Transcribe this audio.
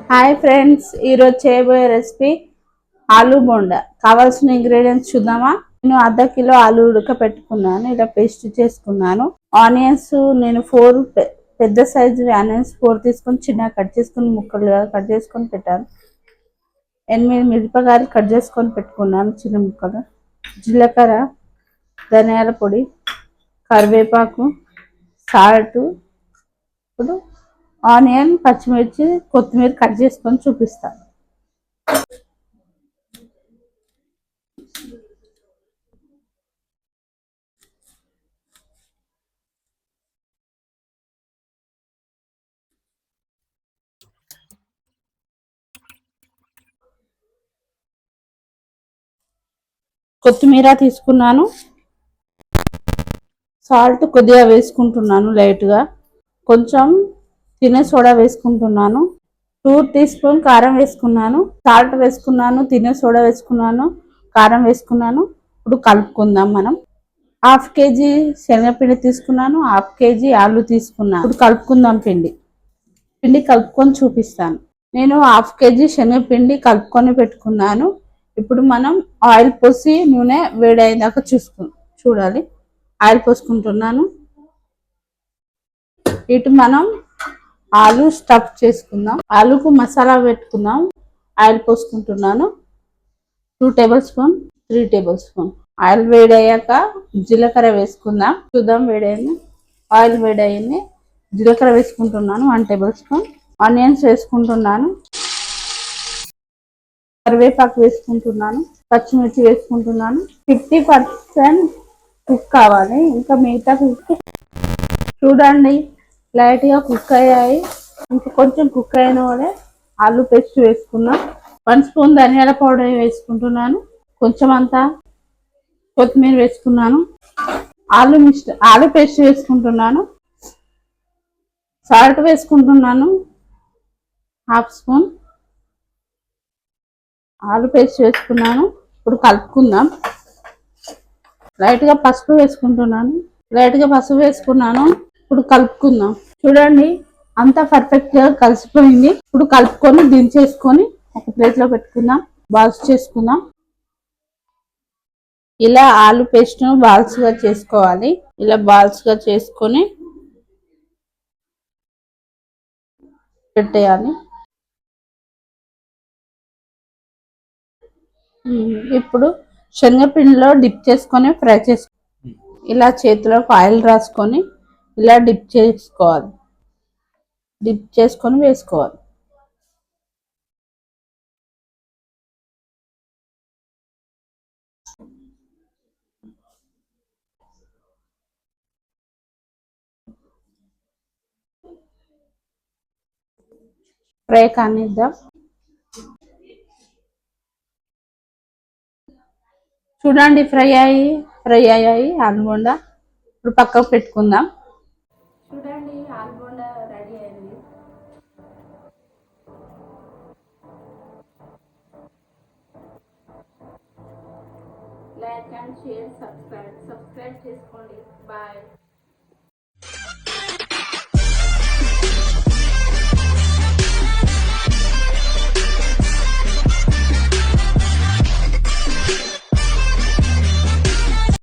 Hi friends, ఈరోజు చేయబోయే recipe aloo bonda. కావాల్సిన ఇంగ్రీడియంట్స్ చూద్దామా. నేను అర్ధ కిలో ఆలూ ఉడకపెట్టుకున్నాను, ఇలా పేస్ట్ చేసుకున్నాను. ఆనియన్స్ నేను పెద్ద సైజు ఆనియన్స్ 4 తీసుకొని చిన్నగా కట్ చేసుకొని ముక్కలుగా కట్ చేసుకొని పెట్టాను. 8 మిరపకాయలు కట్ చేసుకొని పెట్టుకున్నాను చిన్న ముక్కలు. జీలకర్ర, ధనియాల పొడి, కరివేపాకు, సాల్ట్. ఇప్పుడు ఆనియన్, పచ్చిమిర్చి, కొత్తిమీర కట్ చేసుకొని చూపిస్తాను. కొత్తిమీర తీసుకున్నాను. సాల్ట్ కొద్దిగా వేసుకుంటున్నాను లైట్గా. కొంచెం తినే సోడా వేసుకుంటున్నాను. 2 టీ స్పూన్ కారం వేసుకున్నాను. సాల్ట్ వేసుకున్నాను, తినే సోడా వేసుకున్నాను, కారం వేసుకున్నాను. ఇప్పుడు కలుపుకుందాం మనం. 1/2 కేజీ శనగపిండి తీసుకున్నాను, 1/2 కేజీ ఆలు తీసుకున్నాను. ఇప్పుడు కలుపుకుందాం. పిండి కలుపుకొని చూపిస్తాను. నేను 1/2 కేజీ శనగపిండి కలుపుకొని పెట్టుకున్నాను. ఇప్పుడు మనం ఆయిల్ పోసి నూనె వేడైదాకా చూడాలి. ఆయిల్ పోసుకుంటున్నాను. ఇటు మనం ఆలు స్టఫ్ చేసుకుందాం. ఆలుకు మసాలా పెట్టుకుందాం. ఆయిల్ పోసుకుంటున్నాను. 2 tablespoon, 3 tablespoon. Oil వేడయ్యాక జీలకర్ర వేసుకుందాం. చూద్దాం వేడైంది. ఆయిల్ వేడయింది. జీలకర్ర వేసుకుంటున్నాను 1 టేబుల్ స్పూన్. ఆనియన్స్ వేసుకుంటున్నాను. కరివేపాకు వేసుకుంటున్నాను. పచ్చిమిర్చి వేసుకుంటున్నాను. 50% కుక్ కావాలి, ఇంకా మిగతా కుక్ చూడండి లైట్గా కుక్ అయ్యాయి. ఇంకా కొంచెం కుక్ అయిన వాళ్ళే ఆలు పేస్ట్ వేసుకున్నాం. 1 స్పూన్ ధనియాల పౌడర్ వేసుకుంటున్నాను. కొంచెం అంతా కొత్తిమీర వేసుకున్నాను. ఆలు పేస్ట్ వేసుకుంటున్నాను. సాల్ట్ వేసుకుంటున్నాను 1/2 స్పూన్. ఆలు పేస్ట్ వేసుకున్నాను. ఇప్పుడు కలుపుకుందాం. లైట్గా పసుపు వేసుకున్నాను. ఇప్పుడు కలుపుకుందాం. చూడండి అంతా పర్ఫెక్ట్ గా కలిసిపోయింది. ఇప్పుడు కలుపుకొని దించేసుకొని ఒక ప్లేట్ లో పెట్టుకుందాం. బాల్స్ చేసుకుందాం. ఇలా ఆలు పేస్ట్ ను బాల్స్ గా చేసుకోవాలి. ఇలా బాల్స్ గా చేసుకొని పెట్టేయాలి. ఇప్పుడు శనగపిండిలో డిప్ చేసుకొని ఫ్రై చేసుకోవాలి. ఇలా చేతిలోకి ఆయిల్ రాసుకొని ఇలా డిప్ చేసుకొని వేసుకోవాలి. ఫ్రై కానిద్దాం. చూడండి ఫ్రై అయ్యాయి ఆలు బోండా. ఇప్పుడు పక్కకు పెట్టుకుందాం. చూడండి ఆలు బోండా రెడీ అయింది. లైక్ అండ్ షేర్, సబ్స్క్రైబ్ చేసుకోండి. బాయ్.